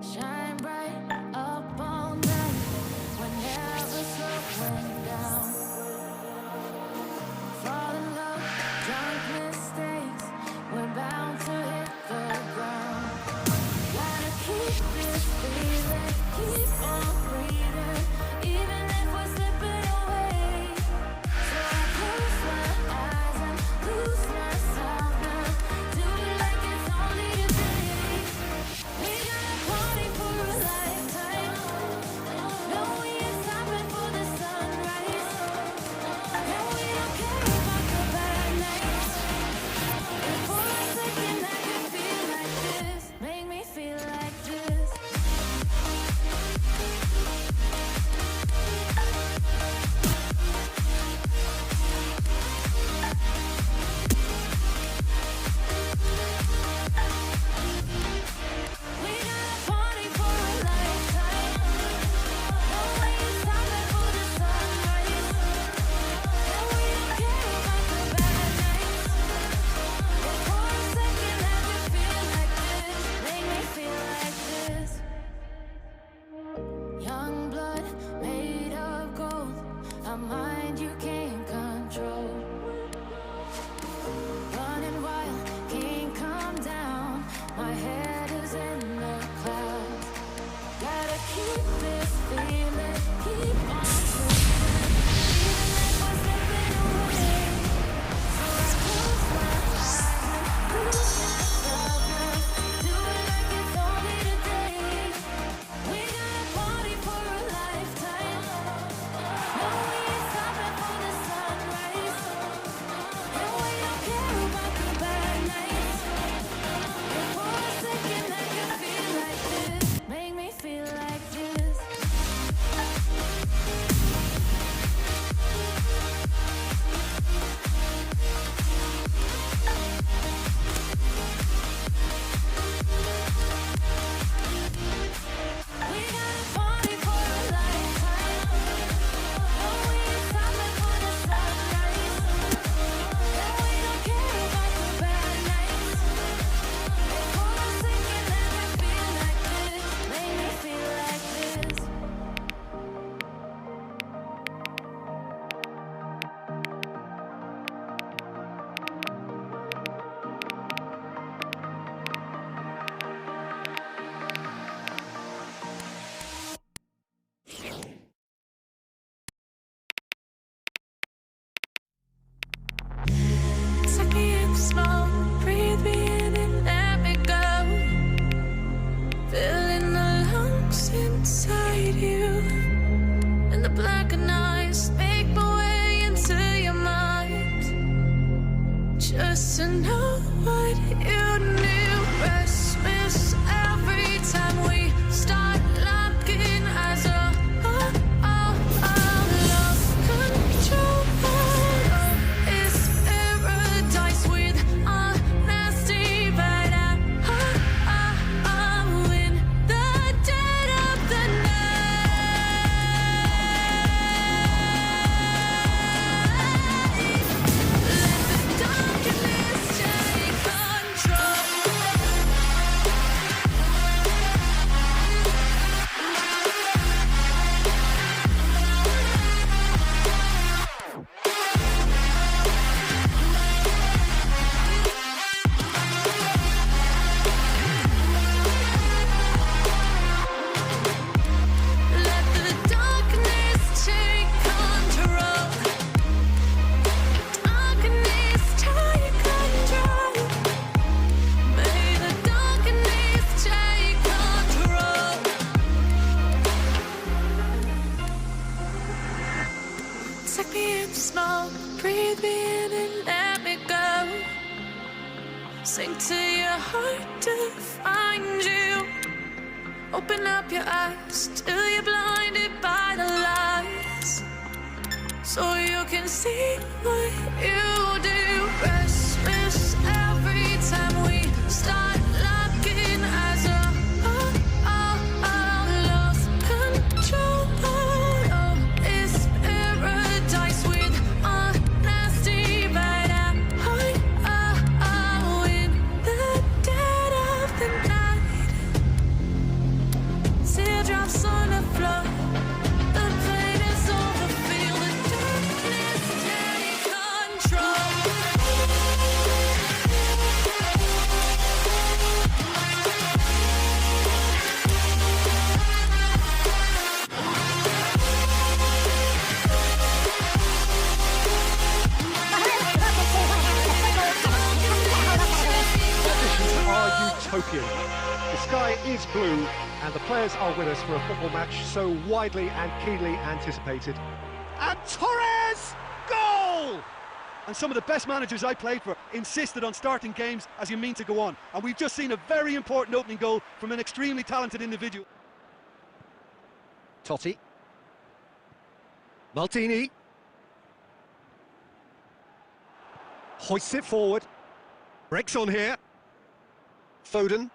Shine bright up all night, whenever slowing down. Fall in love, drunk mistakes, we're bound to hit the ground. Gotta keep this feeling, keep on breathing, even if we're slipping away. So I close my eyes and lose myself now, do it like it's only today. We got a party for a lifetime, no we ain't stopping for the sunrise. And we don't care about the bad nights. And for a second I can feel like this, make me feel like this. We got a party for a lifetime, no we ain't stopping for the sunrise. And we don't care about the bad nights. And for a second I can feel like this, make me feel like this. Young blood made of gold, a mind you can't control. Running wild, can't calm down, my head is in the clouds. Gotta keep this feeling, keep on pushing, even if we're slipping away. So I close my eyes and lose myself now, do it like it's only today. We got a party for a lifetime, no we ain't stopping for the sunrise. And we don't care about the bad nights. And for a second I can feel like this, make me feel like this. We got a party for a lifetime, no we ain't stopping for the sunrise. And we don't care about the bad nights. And for a second I can feel like this, make me feel like this. Suck me in slow, breathe me in and let me go. Filling the lungs inside you, and the blackened eyes make my way into your mind. Just to know what you knew. Restless every time we start locking eyes. Lost control. It's paradise with honesty, but I'm in the dead of the night. Let the darkness take control. Let the darkness take control. Darkness take control. May the darkness take control. Suck me in smoke, breathe me in and let me go. Sink to your heart to find you. Open up your eyes till you're blinded by the lies, so you can see what you do. Restless every time we start locking eyes. Lost control. The sky is blue, and the players are with us for a football match so widely and keenly anticipated. And Torres! Goal! And some of the best managers I played for insisted on starting games as you mean to go on. And we've just seen a very important opening goal from an extremely talented individual. Totti. Maldini. Hoists it forward. Breaks on here. Foden.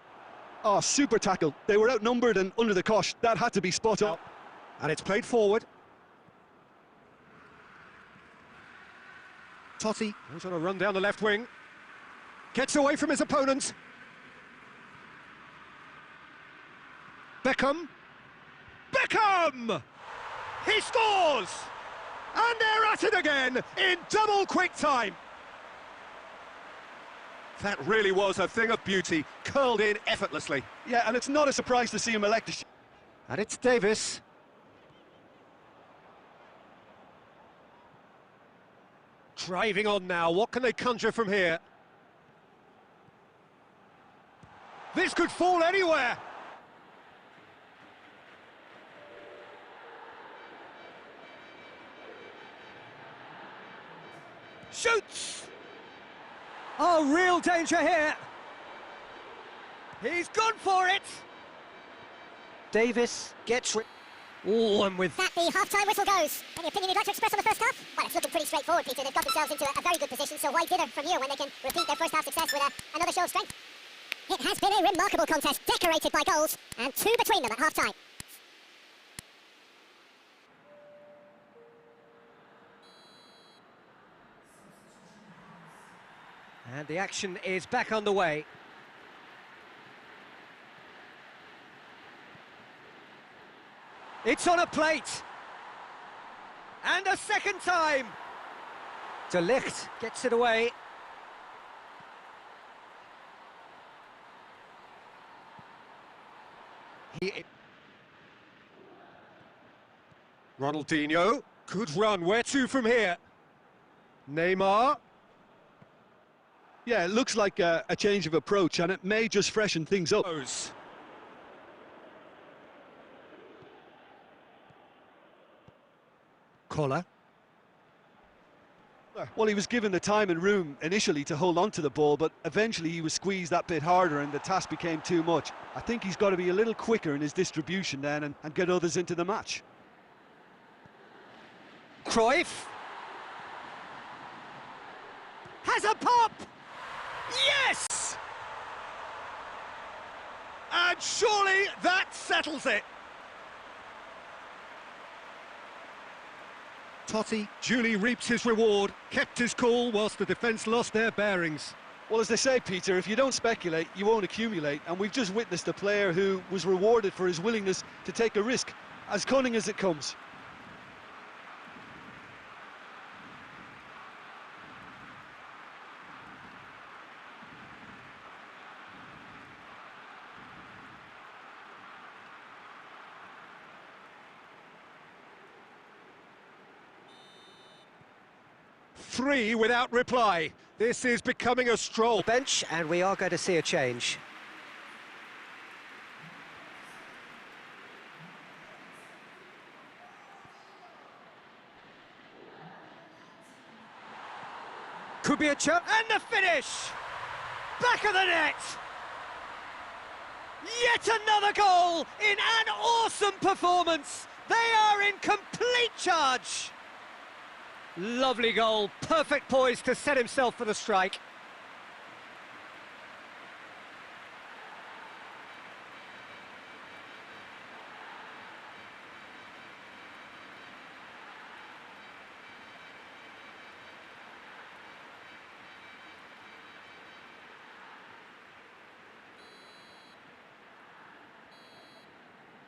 Oh, super tackle. They were outnumbered and under the cosh. That had to be spot on. And it's played forward. Totti goes on a run down the left wing. Gets away from his opponent. Beckham. Beckham! He scores! And they're at it again in double quick time. That really was a thing of beauty, curled in effortlessly. Yeah, and it's not a surprise to see him elected. And it's Davis. Driving on now, what can they conjure from here? This could fall anywhere! Shoots! Oh, real danger here! He's gone for it! Davis gets... Oh, and with... That the half-time whistle goes. Any opinion you'd like to express on the first half? Well, it's looking pretty straightforward, Peter. They've got themselves into a very good position, so why dither from here when they can repeat their first half success with another show of strength? It has been a remarkable contest, decorated by goals, and 2 between them at half-time. And the action is back on the way. It's on a plate. And a second time. De Ligt gets it away. Ronaldinho, good run. Where to from here? Neymar. Yeah, it looks like a change of approach, and it may just freshen things up. Collar. Well, he was given the time and room initially to hold on to the ball, but eventually he was squeezed that bit harder and the task became too much. I think he's got to be a little quicker in his distribution then and get others into the match. Cruyff. Has a pop! Yes! And surely that settles it. Totti duly reaps his reward, kept his cool whilst the defence lost their bearings. Well, as they say, Peter, if you don't speculate, you won't accumulate, and we've just witnessed a player who was rewarded for his willingness to take a risk, as cunning as it comes. Three without reply. This is becoming a stroll. Bench, and we are going to see a change. Could be a chance. And the finish! Back of the net! Yet another goal in an awesome performance. They are in complete charge. Lovely goal, perfect poise to set himself for the strike.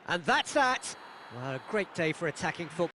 And that's that. Well, a great day for attacking football.